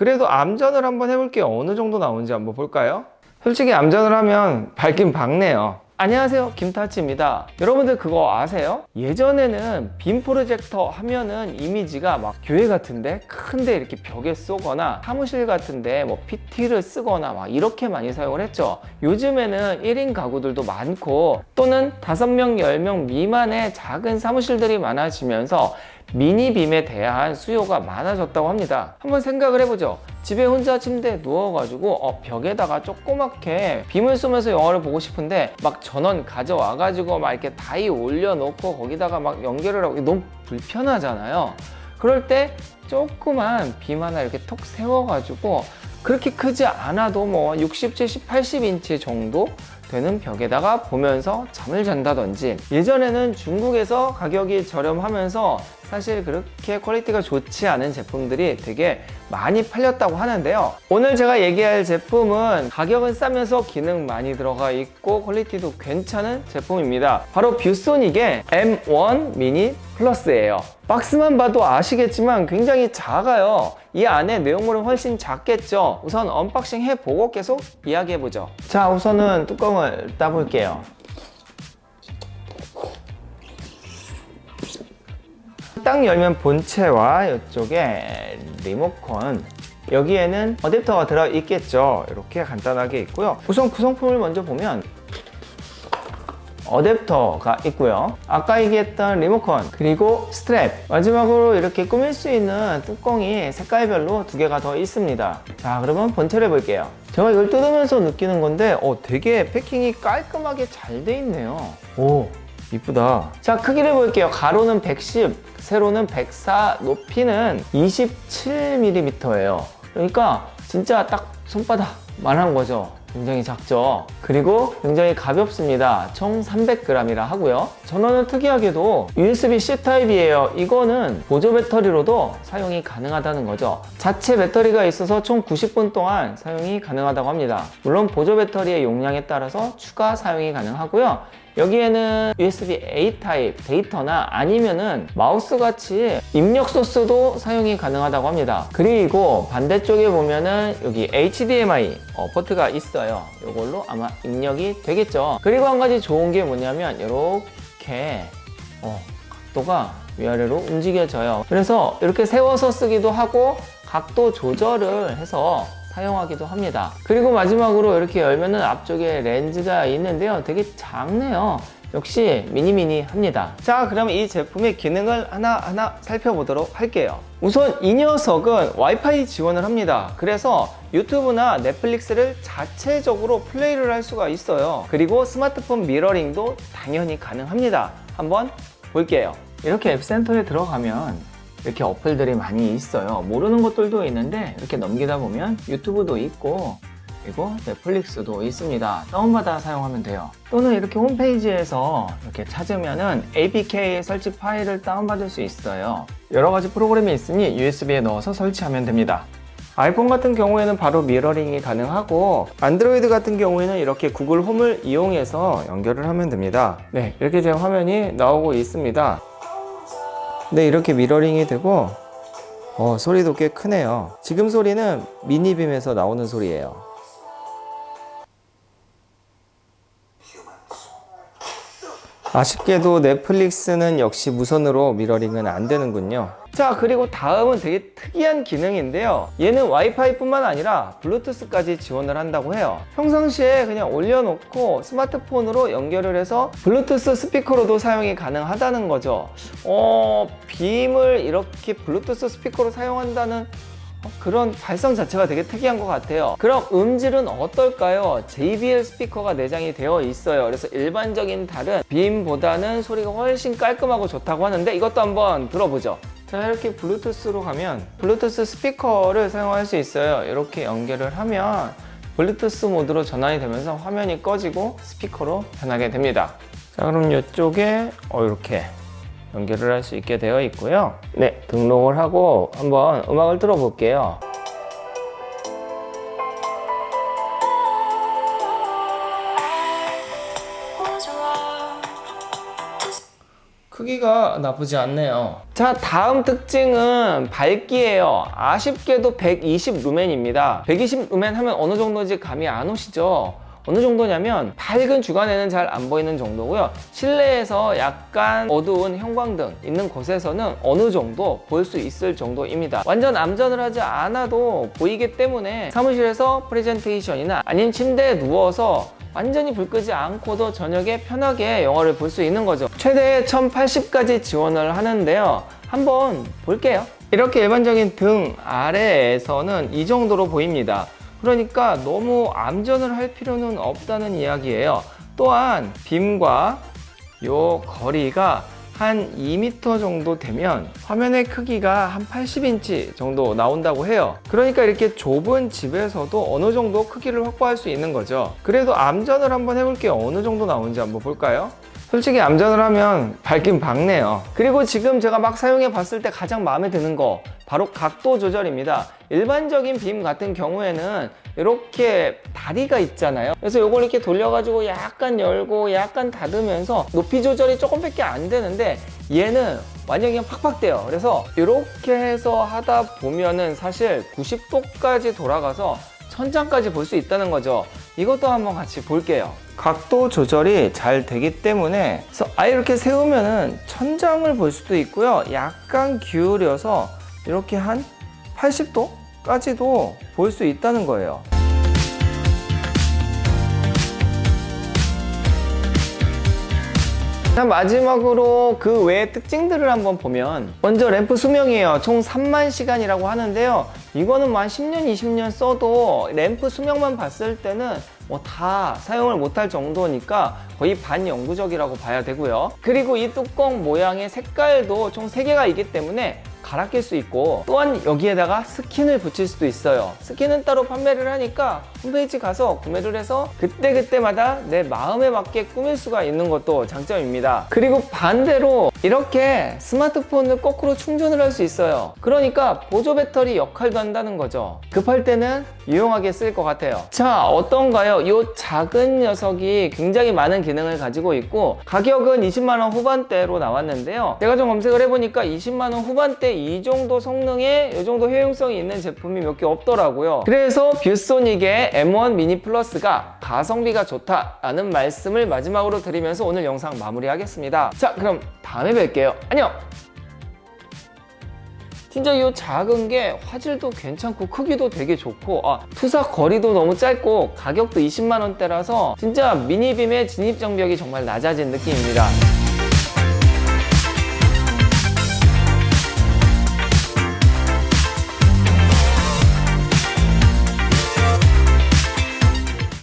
그래도 암전을 한번 해볼게요. 어느 정도 나오는지 한번 볼까요? 솔직히 암전을 하면 밝긴 밝네요. 안녕하세요, 김타치입니다. 여러분들 그거 아세요? 예전에는 빔 프로젝터 하면은 이미지가 막 교회 같은데 큰데 이렇게 벽에 쏘거나 사무실 같은데 뭐 PT를 쓰거나 막 이렇게 많이 사용을 했죠. 요즘에는 1인 가구들도 많고 또는 5명, 10명 미만의 작은 사무실들이 많아지면서 미니빔에 대한 수요가 많아졌다고 합니다. 한번 생각을 해보죠. 집에 혼자 침대에 누워가지고 벽에다가 조그맣게 빔을 쏘면서 영화를 보고 싶은데 막 전원 가져와가지고 막 이렇게 다이 올려놓고 거기다가 막 연결을 하고 너무 불편하잖아요. 그럴 때 조그만 빔 하나 이렇게 톡 세워가지고 그렇게 크지 않아도 뭐 60, 70, 80인치 정도 되는 벽에다가 보면서 잠을 잔다든지, 예전에는 중국에서 가격이 저렴하면서 사실 그렇게 퀄리티가 좋지 않은 제품들이 되게 많이 팔렸다고 하는데요. 오늘 제가 얘기할 제품은 가격은 싸면서 기능 많이 들어가 있고 퀄리티도 괜찮은 제품입니다. 바로 뷰소닉의 M1 미니 플러스예요. 박스만 봐도 아시겠지만 굉장히 작아요. 이 안에 내용물은 훨씬 작겠죠. 우선 언박싱 해보고 계속 이야기해보죠. 자, 우선은 뚜껑을 따볼게요. 딱 열면 본체와 이쪽에 리모컨, 여기에는 어댑터가 들어있겠죠. 이렇게 간단하게 있고요. 우선 구성품을 먼저 보면 어댑터가 있고요. 아까 얘기했던 리모컨, 그리고 스트랩, 마지막으로 이렇게 꾸밀 수 있는 뚜껑이 색깔별로 2개가 더 있습니다. 자, 그러면 본체를 볼게요. 제가 이걸 뜯으면서 느끼는 건데 되게 패킹이 깔끔하게 잘 돼 있네요. 오, 이쁘다. 자, 크기를 볼게요. 가로는 110, 세로는 104, 높이는 27mm예요. 그러니까 진짜 딱 손바닥만한 거죠. 굉장히 작죠. 그리고 굉장히 가볍습니다. 총 300g이라 하고요. 전원은 특이하게도 USB-C 타입이에요. 이거는 보조 배터리로도 사용이 가능하다는 거죠. 자체 배터리가 있어서 총 90분 동안 사용이 가능하다고 합니다. 물론 보조 배터리의 용량에 따라서 추가 사용이 가능하고요. 여기에는 USB-A 타입 데이터나 아니면은 마우스 같이 입력 소스도 사용이 가능하다고 합니다. 그리고 반대쪽에 보면은 여기 HDMI 포트가 있어요. 이걸로 아마 입력이 되겠죠. 그리고 한 가지 좋은 게 뭐냐면 이렇게 각도가 위아래로 움직여져요. 그래서 이렇게 세워서 쓰기도 하고 각도 조절을 해서 사용하기도 합니다. 그리고 마지막으로 이렇게 열면은 앞쪽에 렌즈가 있는데요. 되게 작네요. 역시 미니미니합니다. 자, 그럼 이 제품의 기능을 하나하나 살펴보도록 할게요. 우선 이 녀석은 와이파이 지원을 합니다. 그래서 유튜브나 넷플릭스를 자체적으로 플레이를 할 수가 있어요. 그리고 스마트폰 미러링도 당연히 가능합니다. 한번 볼게요. 이렇게 앱센터에 들어가면 이렇게 어플들이 많이 있어요. 모르는 것들도 있는데 이렇게 넘기다 보면 유튜브도 있고 그리고 넷플릭스도 있습니다. 다운받아 사용하면 돼요. 또는 이렇게 홈페이지에서 이렇게 찾으면은 APK 설치 파일을 다운받을 수 있어요. 여러 가지 프로그램이 있으니 USB에 넣어서 설치하면 됩니다. 아이폰 같은 경우에는 바로 미러링이 가능하고, 안드로이드 같은 경우에는 이렇게 구글 홈을 이용해서 연결을 하면 됩니다. 네, 이렇게 제 화면이 나오고 있습니다. 네, 이렇게 미러링이 되고 소리도 꽤 크네요. 지금 소리는 미니빔에서 나오는 소리예요. 아쉽게도 넷플릭스는 역시 무선으로 미러링은 안 되는군요. 자, 그리고 다음은 되게 특이한 기능인데요. 얘는 와이파이 뿐만 아니라 블루투스까지 지원을 한다고 해요. 평상시에 그냥 올려놓고 스마트폰으로 연결을 해서 블루투스 스피커로도 사용이 가능하다는 거죠. 빔을 이렇게 블루투스 스피커로 사용한다는 그런 발성 자체가 되게 특이한 것 같아요. 그럼 음질은 어떨까요? JBL 스피커가 내장이 되어 있어요. 그래서 일반적인 다른 빔보다는 소리가 훨씬 깔끔하고 좋다고 하는데 이것도 한번 들어보죠. 자, 이렇게 블루투스로 가면 블루투스 스피커를 사용할 수 있어요. 이렇게 연결을 하면 블루투스 모드로 전환이 되면서 화면이 꺼지고 스피커로 변하게 됩니다. 자, 그럼 이쪽에 이렇게 연결을 할 수 있게 되어 있고요. 네, 등록을 하고 한번 음악을 들어볼게요. 크기가 나쁘지 않네요. 자, 다음 특징은 밝기예요. 아쉽게도 120 루멘입니다. 120 루멘 하면 어느 정도인지 감이 안 오시죠? 어느 정도냐면 밝은 주간에는 잘 안 보이는 정도고요. 실내에서 약간 어두운 형광등 있는 곳에서는 어느 정도 볼 수 있을 정도입니다. 완전 암전을 하지 않아도 보이기 때문에 사무실에서 프레젠테이션이나 아니면 침대에 누워서 완전히 불 끄지 않고도 저녁에 편하게 영화를 볼 수 있는 거죠. 최대 1080까지 지원을 하는데요. 한번 볼게요. 이렇게 일반적인 등 아래에서는 이 정도로 보입니다. 그러니까 너무 암전을 할 필요는 없다는 이야기예요. 또한 빔과 요 거리가 한 2m 정도 되면 화면의 크기가 한 80인치 정도 나온다고 해요. 그러니까 이렇게 좁은 집에서도 어느 정도 크기를 확보할 수 있는 거죠. 그래도 암전을 한번 해볼게요. 어느 정도 나오는지 한번 볼까요? 솔직히 암전을 하면 밝긴 밝네요. 그리고 지금 제가 막 사용해 봤을 때 가장 마음에 드는 거 바로 각도 조절입니다. 일반적인 빔 같은 경우에는 이렇게 다리가 있잖아요. 그래서 이걸 이렇게 돌려가지고 약간 열고 약간 닫으면서 높이 조절이 조금밖에 안 되는데 얘는 완전히 그냥 팍팍 돼요. 그래서 이렇게 해서 하다 보면은 사실 90도까지 돌아가서 천장까지 볼 수 있다는 거죠. 이것도 한번 같이 볼게요. 각도 조절이 잘 되기 때문에 그래서 아예 이렇게 세우면은 천장을 볼 수도 있고요. 약간 기울여서 이렇게 한 80도까지도 볼 수 있다는 거예요. 자, 마지막으로 그 외의 특징들을 한번 보면 먼저 램프 수명이에요. 총 3만 시간이라고 하는데요. 이거는 뭐 한 10년, 20년 써도 램프 수명만 봤을 때는 뭐 다 사용을 못할 정도니까 거의 반영구적이라고 봐야 되고요. 그리고 이 뚜껑 모양의 색깔도 총 3개가 있기 때문에 갈아 낄 수 있고 또한 여기에다가 스킨을 붙일 수도 있어요. 스킨은 따로 판매를 하니까 홈페이지 가서 구매를 해서 그때그때마다 내 마음에 맞게 꾸밀 수가 있는 것도 장점입니다. 그리고 반대로 이렇게 스마트폰을 거꾸로 충전을 할 수 있어요. 그러니까 보조 배터리 역할도 한다는 거죠. 급할 때는 유용하게 쓸 것 같아요. 자, 어떤가요? 이 작은 녀석이 굉장히 많은 기능을 가지고 있고 가격은 20만원 후반대로 나왔는데요. 제가 좀 검색을 해보니까 20만원 후반대 이 정도 성능에 이 정도 효용성이 있는 제품이 몇 개 없더라고요. 그래서 뷰소닉의 M1 미니 플러스가 가성비가 좋다라는 말씀을 마지막으로 드리면서 오늘 영상 마무리하겠습니다. 자, 그럼 다음에 뵐게요. 안녕! 진짜 이 작은 게 화질도 괜찮고 크기도 되게 좋고 투사 거리도 너무 짧고 가격도 20만원대라서 진짜 미니빔의 진입장벽이 정말 낮아진 느낌입니다.